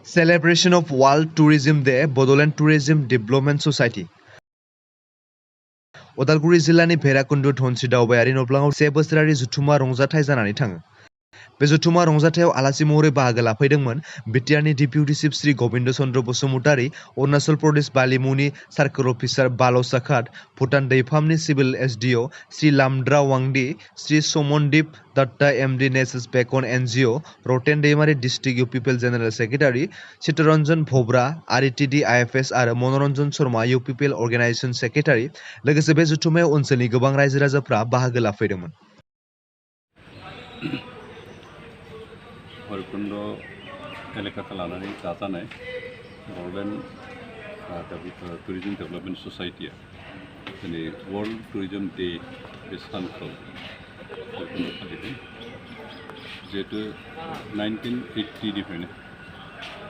Celebration of World Tourism Day, Bodoland Tourism Development Society. Udalguri जिल्लानि भेराकुन्डु धनस्रि दावबायारि न'ब्लाङाव 1 बोसोरारि जुथुमा रंजाथाइ जानानै थाङो। बे जुथुमा रंजाथायाव आलासि महरै बाहागो लाफैदोंमोन बिटिआरनि डिप्युटी चिफ श्री गबिन्द चन्द्र बसुमतारी, अरुणाचल प्रदेश बालिमुनि सार्कल अफिसार बालसा खाट, भुटान दैफामनि civil SDO Shri Lamdra Wangdi, Shri Samandeep Dutta MD नेसेस बेकन एनजिअ, रटेन दैमारि district UPPL general secretary, Chittaranjan भब्रा, आरइटिडि आइएफएस आरो Manoranjan Sharma UPPL organisation secretary, लोगोसे बे जुथुमायाव ओनसोलनि गोबां रायजो राजाफ्रा बाहागो लाफैदोंमोन। भैरबकुंड एलेकाखौ लानानै दाजानाय बड'लेण्ड टुरिजम डेभेलपमेन्ट ससाइटिया दिनै वर्ल्ड टुरिजम डे बे सानखौ भैरबकुंडआव फालिदों। जिहेतु 1980 निफ्रायनो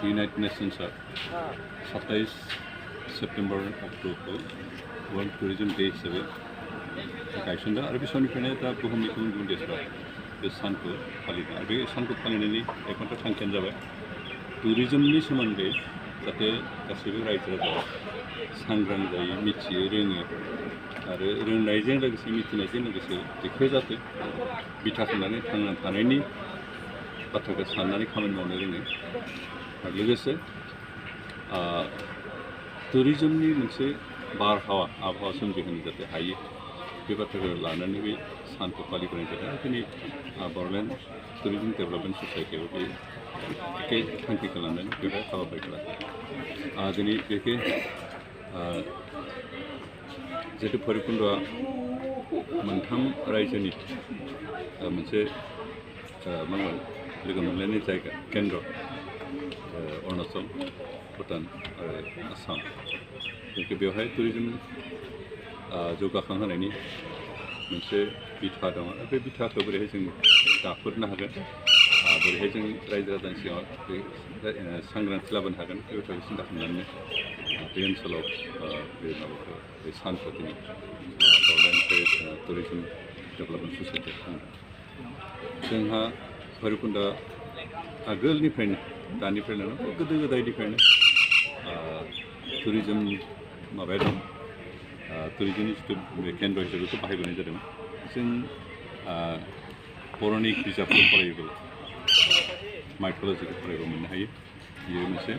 इउनाइटेड नेशन्सआ 27 सेप्टेम्बर अक्ट'खौ वर्ल्ड टुरिजम डे हिसाबै गायसनदों आरो बे समनिफ्रायनो दा बुहुमनि गुबुन गुबुन देशफ्रा बे सानखौ फालिदों आरो बे सानखौ फालिनायनि एकमात्र थांखियानो जाबाय टुरिजमनि सोमोन्दै जाहाथे गासैबो रायजो राजाया सांग्रां जायो, मिथियो, रोङो आरो रोंनायजों लोगोसे मिथिनायजों लोगोसे बेखौ जाहाथे बिथा खालामनानै थांना थानायनि बाथ्राखौ साननानै खामानि मावनो रोङो आरो लोगोसे टुरिजमनि मोनसे बारहावा आबहावा सोमजिहोनो जाहाथे हायो बे बाथ्राखौ लानानै बे सानखौ फालिबोनाय जादों। दिनै बड'लेण्ड टुरिजम डेभेलपमेन्ट ससाइटियाव बे एखे थांखिखौ लानानै बेवहाय हाबाफारिखौ लादों। दिनै बेखौ जिहेतु भैरबकुंडआ मोनथाम रायजोनि मोनसे मा होनो लोगो मोनलायनाय जायगा केन्द्र अरुणाचल, भुटान आरो आसाम। बेखौ बेवहाय टुरिजम जौगाखांहोनायनि मोनसे बिथा दङ आरो बे बिथाखौ बोरैहाय जों दाफुंनो हागोन, बोरैहाय जों रायजो राजानि सिगाङाव बे सांग्रांथि लाबोनो हागोन बे बाथ्राखौ सिन्था खालामनानै बे ओनसोलाव बे माबाखौ बे सानखौ दिनै बड'लेण्ड टुरिजम डेभेलपमेन्ट ससाइटिया खुंदों। जोंहा भैरबकुंडआ आगोलनिफ्रायनो दानिफ्रायनो गोदो गोदायनिफ्रायनो टुरिजम माबाया दं, टुरिजमनि जिथु बे केन्द्र हिसाबै बेखौ बाहायबोनाय जादों। जों पौराणिक बिजाबखौ फरायोब्ला माइथ'लजिखौ फरायोब्ला मोननो हायो। बेयो मोनसे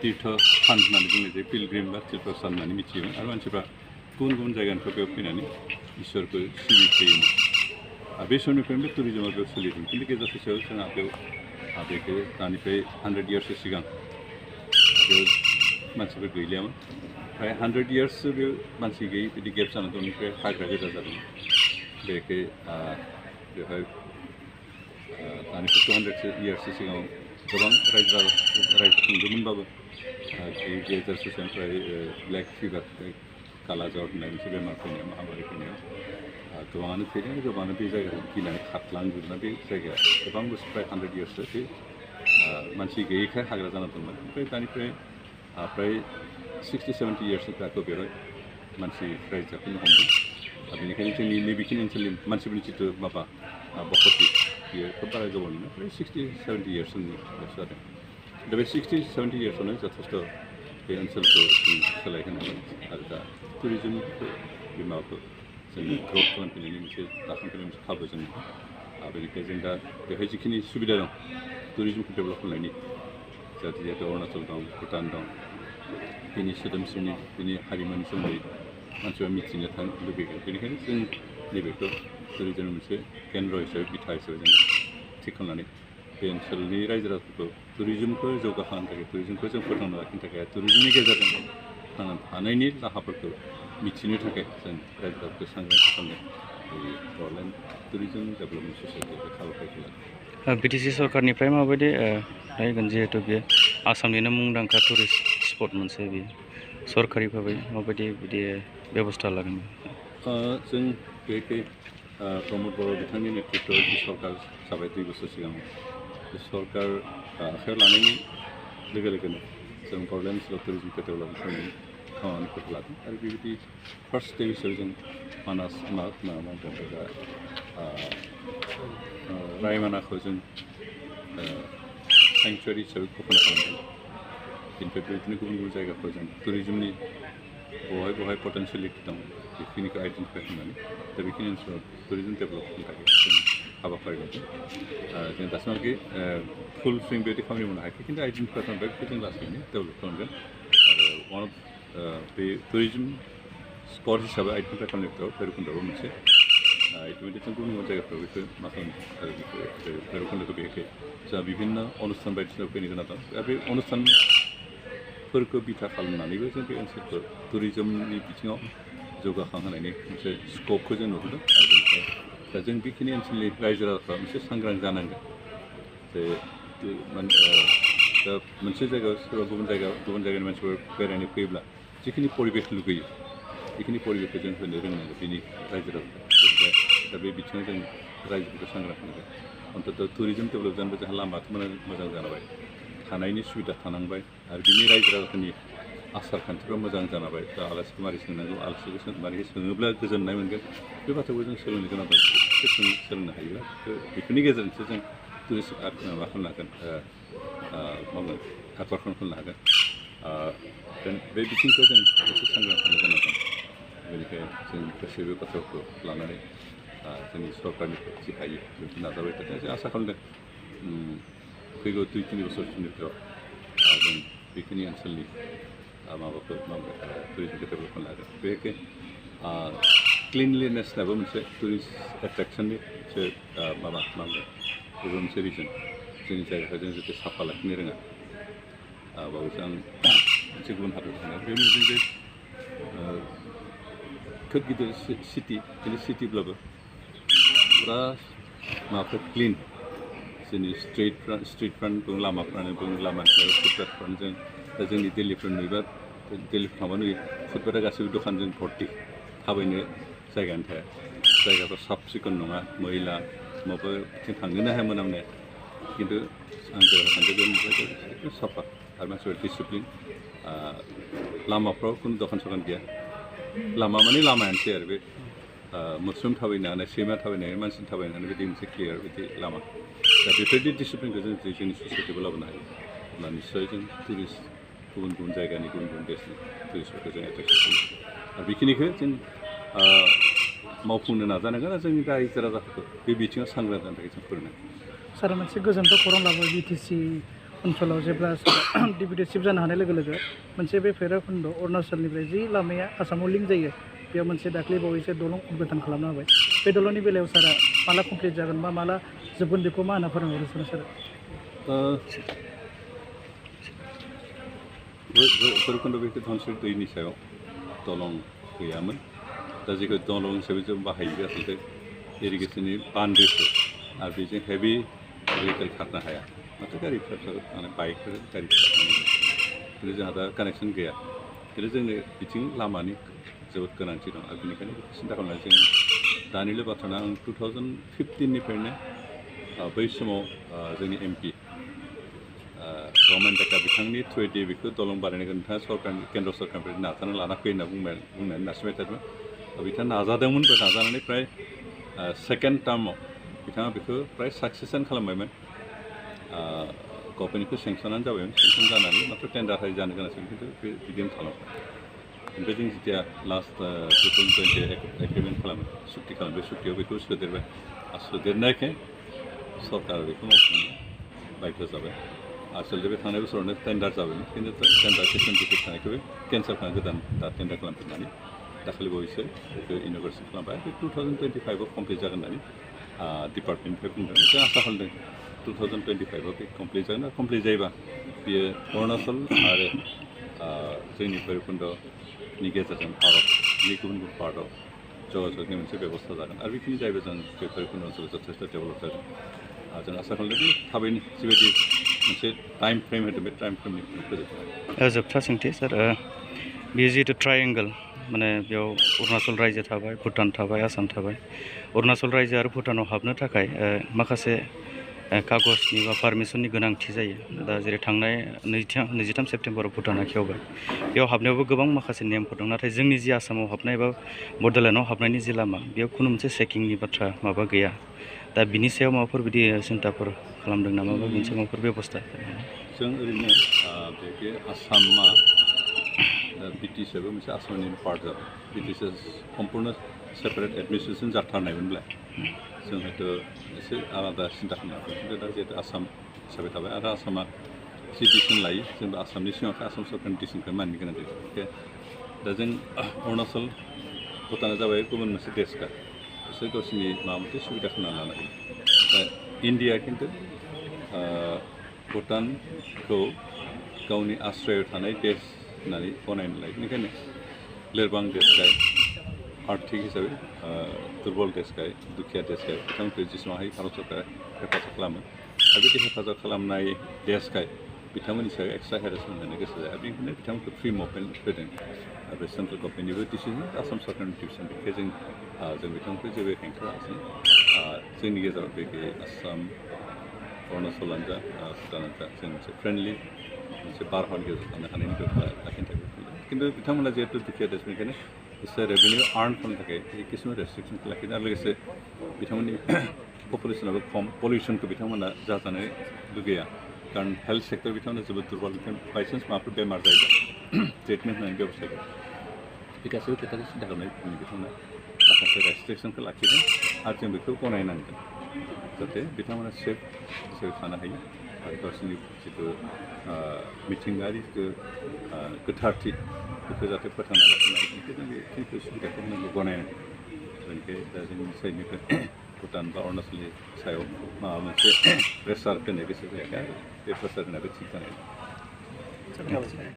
तीर्थ सान होननानै बुंनाय जायो, पिलग्रिम बा तीर्थ सान होननानै मिथियोमोन आरो मानसिफ्रा गुबुन गुबुन जायगानिफ्राय बेयाव फैनानै इसोरखौ सिबिफैयोमोन। बे समनिफ्रायनो बे टुरिजमा बेयाव सोलिदों। खिन्थु गेजेर ससेयाव जोंहा बेयाव बेखौ दानिफ्राय 100 इयार्ससो सिगां बेयाव मानसिफोर गैलियामोन। फ्राय 100 इयार्ससो बे मानसि गैयै बिदि गेप जाना दंनिफ्राय हाग्रा गोजा जादों। बेखौ बेवहाय दानिफ्राय 200 इयार्ससो सिगाङाव गोबां रायजो खुंदोंमोनबाबो गेजेर ससेनिफ्राय ब्लेक फिभार कालाजार होननाय मोनसे बेमार फैनायाव महामारि फैनायाव गोबाङानो थैदों, गोबाङानो बे जायगाखौ गिनानै खारलांजोबना बे जायगाया गोबां बोसोर फ्राय 100 इयार्ससो बे मानसि गैयैखाय हाग्रा जाना दंमोन। ओमफ्राय दानिफ्राय फ्राय 60-70 इयार्ससो दाथ' बेवहाय मानसि रायजो जाफैनो हमदों। बेनिखायनो जोंनि नैबेखिनि ओनसोलनि मानसिफोरनि जिथु माबा बसति बेयो खोब बारा गोबाव नङा, फ्राय 60-70 इयार्सनि जादों। दा बे 60-70 इयार्सआवनो जथेस्थ' बे ओनसोलखौ जों सोलायहोनो हादों आरो दा टुरिजमखौ बे माबाखौ जों ग्रथ खालामफैनायनि मोनसे दाखांफैनाय मोनसे खाबु जों बेनिखायनो जों दा बेवहाय जिखिनि सुबिदा दं टुरिजमखौ डेभेलप खालामनायनि जिहेतु अरुणाचल दं, भुटान दं, बिनि सोदोमस्रिनि बिनि हारिमुनि सोमोन्दै मानसिफ्रा मिथिनो लुबैगोन। बेनिखायनो जों नैबेखौ टुरिजमनि मोनसे केन्द्र हिसाबै बिथा हिसाबै जों थि खालामनानै बे ओनसोलनि रायजो राजाफोरखौ टुरिजमखौ जौगाखांनो थाखाय, टुरिजमखौ जों फोथांना लाखिनो थाखाय, टुरिजमनि गेजेरजों थांना थानायनि राहाफोरखौ मिथिनो थाखाय जों रायजो राजाफोरखौ सांग्रांथि खालामनो बे बड'लेण्ड टुरिजम डेभेलपमेन्ट ससाइटिया बे हाबाफारिखौ लादों। बिटिसि सरकारनिफ्राय माबायदि नायगोन, जिहेतु बेयो आसामनिनो मुंदांखा टुरिस्ट स्पट मोनसे, बेयो सरकारि भाबै माबायदि बिदि बेबस्था लागोन? जों बेखौ प्रमद बर' बिथांनि नेतृत्वआव जि सरकार जाबाय 2 बोसोर सिगां, बे सरकार आखायाव लानायनि लोगो लोगोनो जों बड'लेण्ड ओनसोलाव टुरिजमखौ डेभेलप खालामनायनि खामानिफोरखौ लादों आरो बेबायदि फार्स्ट स्टेप हिसाबै जों मानास रायमनाखौ जों सेंक्सुवारि हिसाबै घोषणा खालामदों बेनिफ्राय बेबायदिनो गुबुन गुबुन जायगाफ्राव जों टुरिजमनि बहाय पटेनसियेलिटि दं बेखिनिखौ आइडेन्टिफाइ खालामनानै दा बेखिनि ओनसोलाव टुरिजम डेभेलपनि थाखाय जों हाबाफारि लादों जों दासिमहालागै फुल सुइं बेबायदि खामानि मावनो हायाखै खिन्थु आइडेन्टिफाइ खालामबाय बेखौ जों लासैनो डेभेलप खालामगोन आरो वान अफ बे टुरिजम स्पट हिसाबै आइडेन्टिफाइ खालामनायफ्राव भैरबकुन्द'आबो मोनसे इतिमধ্যে जों गुबुन गुबुन जायगाफ्राव बेखौ मा खालामदों आरो बेखौ भैरबकुन्द'खौ बेहाय जोंहा बिभिन्न अनुष्ठान बायदिसिना फैनो गोनां दं दा बे अनुष्ठानफोरखौ बिथा खालामनानैबो जों बे ओनसोलखौ टुरिजमनि बिथिङाव जौगाखांहोनायनि मोनसे स्कपखौ जों नुहरदों आरो बेनिफ्राय दा जों बेखिनि ओनसोलनि रायजो राजाफ्रा मोनसे सांग्रां जानांगोन जे दा मोनसे जायगायाव सोरबा गुबुन जायगानि मानसिफोर बेरायनो फैयोब्ला जिखिनि परिबेस लुगैयो बेखिनि परिबेसखौ जों होनो रोंनांगोन बेनि रायजो राजाफ्रा दा बे बिथिङाव जों रायजोफोरखौ सांग्रां खालामगोन अन्तत टुरिजम डेभेलप जानोबो जोंहा लामाथ' मोजां जानांबाय थानायनि सुबिदा थानांबाय आरो बिनि रायजो राजाफोरनि आसार खान्थिफ्रा मोजां जानांबाय दा आलासिखौ मारै सोंनांगौ आलासिखौ मारै सोङोब्ला गोजोननाय मोनगोन बे बाथ्राखौ जों सोलोंनो गोनां दं सोलोंनो हायोब्ला बेफोरनि गेजेरजोंसो जों टुरिस्ट मा खालामनो हागोन आकर्षण खालामनो हागोन बे बिथिंखौ जों एसे सांग्रां खालामनो गोनां दं बेनिखायनो जों गासैबो बाथ्राफोरखौ लानानै जोंनि सरकारनिफ्राय जि हायो बेखौ नाजाबाय थादों जों आसा खालामदों फैगौ 2-3 बोसोरनि गेजेराव जों बेखिनि ओनसोलनि माबाखौ टुरिजमखौ डेभेलप खालामनो हागोन बेखै क्लिनलिनेसनाबो मोनसे टुरिस्ट एट्रेक्सननि मोनसे माबा बेबो मोनसे रिजन जोंनि जायगाखौ जों जुदि साफा लाखिनो रोङा बावैसो आं मोनसे गुबुन हादराव थांनाय बे नुदों जे खोब गिदिर सिटि खिन्थु सिटिब्लाबो फुरा माबाफोर क्लिन जोंनि स्ट्रिटफ्रानो बुं लामाफ्रानो बुं लामाफ्रानो फुटपाथफ्रानो जों दा जोंनि दिल्लीफ्राव नुयोबा दिल्लीफ्राव थांबा नुयो फुटपाथा गासैबो दखानजों भर्ति थाबायनो जायगायानो थाया जायगाफ्रा साब सिखोन नङा मैला माबा बिथिं थांनोनो हाया मोनामनाय खिन्थु आं जायगायाव थांदों बे साफा आरो मानसिफोरा डिसिप्लिन लामाफ्राव खुनु दखान सखान गैया लामा माने लामायानोसै आरो बे मोस्रोम थाबायनो हानाय सैमा थाबायनो हानाय मानसि थाबायनो हानाय बिदि मोनसे क्लियार बिदि लामा दा बेफोरबायदि डिसिप्लिनखौ जों जोंनि ससाइटियाव लाबोनो हायो अब्ला निस्सय जों टुरिस्ट गुबुन गुबुन जायगानि गुबुन गुबुन देशनि टुरिस्टफोरखौ जों एट्रेक्ट खालामनो आरो बेखिनिखौ जों मावफुंनो नाजानांगोन आरो जोंनि रायजो राजाफोरखौ बे बिथिङाव सांग्रां जानो थाखाय जों फोरोंनांगोन सार मोनसे गोजोनथाव खौरां लाबोबाय बिटिसि ओनसोलाव जेब्ला डेपुटि चिफ जानो हानाय लोगो लोगो मोनसे बे भैरबकुन्द अरुणाचलनिफ्राय जि लामाया आसामाव लिंक जायो बेयाव मोनसे दाख्लै बावैसो दलं उद्घाटन खालामना होबाय बे दलंनि बेलायाव सारा माला कमप्लिट जागोन बा माला जोबगोन बेखौ मा होनना फोरोंहरो सार भैरबकुन्द बेखौ धनस्रि दैनि सायाव दलं गैयामोन दा जेखौ दलं हिसाबै जों बाहायो आसलथे इरिगेसननि बान्दोफोर आरो बेजों हेभि भेहिकेल खारनो हाया नाथाय गारि फिसा माने बाइकफोर गारि फिसा खिन्थु जोंहा दा कानेक्सन गैया खिन्थु जोंनो बिथिं लामानि जोबोद गोनांथि दं आरो बेनिखायनो सिन्था खालामनानै जों दानिल' बाथ्रा आं 2015निफ्रायनो बै समाव जोंनि MP रमेन डेका बिथांनि थ्रुयै बेखौ दलं बानायनायखौ नोंथाङा सरकारनि केन्द्र सरकारनिफ्राय नाजाना लाना फै होनना बुंनानै नारसिनबाय थादोंमोन बिथाङा नाजादोंमोनबो नाजानानै फ्राय सेकेन्ड टार्माव बिथाङा बेखौ फ्राय साक्सेसन खालामबायमोन गभर्नमेन्टनिफ्राय सेंसनानो जाबायमोन सेंसन जानानै मात्र टेन्डार हारि जानो गोनां खिन्थु बे बिदिनो खालामबाय ओमफ्राय जों जेथिया लास्ट 2020 एग्रिमेन्ट खालामो सुक्ति खालामो बे सुक्तियाव बेखौ सोदेरबाय आरो सोदेरनायखाय सरकारा बेखौ मावफुंनो बाध्य जाबाय आसलथे बे थांनाय बोसोरावनो टेन्डार जाबायमोन खिन्थु टेन्डार किसान बोसोर थानायखौबो केन्सेल खालामनो गोदान दा टेन्डार खालामफिननानै दाखालि बावैसो बेखौ इन'ग्रेसन खालामबाय बे 2025आव कमप्लिट जागोन होननानै डिपार्टमेन्टनिफ्राय बुंदों जों आसा खालामदों 2025आव बे कमप्लिट जागोन आरो कमप्लिट जायोबा बेयो अरुणाचल आरो जोंनि भैरबकुन्दनि गेजेरजों भारतनि गुबुन गुबुन पार्टआव जगाजगनि मोनसे बेबस्था जागोन आरो बेखिनि जायोबा जों बे भैरबकुन्द ओनसोलाव जथेस्थ' डेभेलप जागोन जों आसा खालामदों थाबैनो जिबायदि मोनसे टाइम फ्रेम होदों बे टाइम फ्रेमनि फोजोबनो जोबथा सोंथि सार बेयो जिहेतु ट्रायेंगल माने बेयाव अरुणाचल रायजो थाबाय भुटान थाबाय आसाम थाबाय अरुणाचल रायजो आरो भुटानाव हाबनो थाखाय माखासे कागजनि बा पारमिसननि गोनांथि जायो दा जेरै थांनाय 23 सेप्तेम्बराव भुटाना खेवबाय बेयाव हाबनायावबो गोबां माखासे नेमफोर दं नाथाय जोंनि जि आसामाव हाबनाय बा बड'लेण्डआव हाबनायनि जि लामा बेयाव खुनु मोनसे चेकिंनि बाथ्रा माबा गैया दा बिनि सायाव माबाफोर बिदि सिन्थाफोर खालामदों नामा बा मोनसे माबाफोर बेबस्था जों ओरैनो बे आसामा बिटिसिआबो मोनसे आसामनि पार्ट जाबाय बिटिसिआ सम्पुर्ण सेपारेट एडमिनिस्ट्रेसन जाथारनायमोनब्ला जों हयथ' एसे आलादा सिन्था खालामनांगौ खिन्थु दा जिहेतु आसाम हिसाबै थाबाय आरो आसामा जि डिसिसन लायो जोंबो आसामनि सिङाव आसाम सरकारनि डिसिसनखौ मानिनो गोनां जायो दा जों अरुणाचल भुटाना जाबाय गुबुन मोनसे देशखा बिसोर गावसोरनि माबा मोनसे सुबिदा खालामना लानो हायो दा इन्डिया खिन्थु भुटानखौ गावनि आश्रयाव थानाय देश होननानै गनायना लायो बेनिखायनो लोरबां देशखाय आर्थिक हिसाबै दुर्बल देशखाय दुखिया देशखाय बिथांमोनखौ जेसेबां हायो भारत सरकारा हेफाजाब खालामो आरो बिदि हेफाजाब खालामनाय देशखाय बिथांमोननि सायाव एक्सट्रा हेरेसमेन्ट होनो गोसो जाया बेनिखायनो बिथांमोनखौ फ्रि मुभमेन्ट होदों आरो सेन्ट्रेल गभर्नमेन्टनिबो डिसिसन आसाम सरकारनि डिसिसन बेखायनो जों बिथांमोनखौ जेबो हेंथा होआसै जोंनि गेजेराव बे आसाम अरुणाचलानो जा भुटानानो जा जों मोनसे फ्रेन्डलि मोनसे बारहावानि गेजेराव थानो हानायनि बेबस्था लाखिनो थाखाय खिन्थु बिथांमोना जिहेतु दुखिया देश बेनिखायनो एसे रेभिनिउ आर्न खालामनो थाखाय किसुमान रेस्ट्रिक्सनखौ लाखिनो आरो लोगोसे बिथांमोननि पपुलेसनाबो खम पलिउसनखौ बिथांमोना जाजानो लुगैया कारण हेल्थ सेक्टर बिथांमोना जोबोद दुर्बल बायचान्स माबाफोर बेमार जायोबा ट्रिटमेन्ट होनायनि बेबस्था गैया बे गासैबो खोथाखौ सिन्था खालामनाय बिथांमोना माखासे रेस्ट्रिक्सनखौ लाखिदों आरो जों बेखौ गनायनांगोन जाहाथे बिथांमोना सेफ हिसाबै थानो हायो आरो गावसोरनि जिथु मिथिंगायारि जिथु गोथारथि बेखौ जाहाथे फोथांना लाखिनो हायो बेनिखायनो जों बेखिनिखौ सुबिदाखौ होनांगौ गनायनांगौ बेनिखायनो दा जोंनि साइडनिफ्राय भुटान बा अरुणाचलनि सायाव माबा मोनसे प्रेसार होनो गोसो जायाखै आरो बे प्रेसार होनायाबो थिग जानाय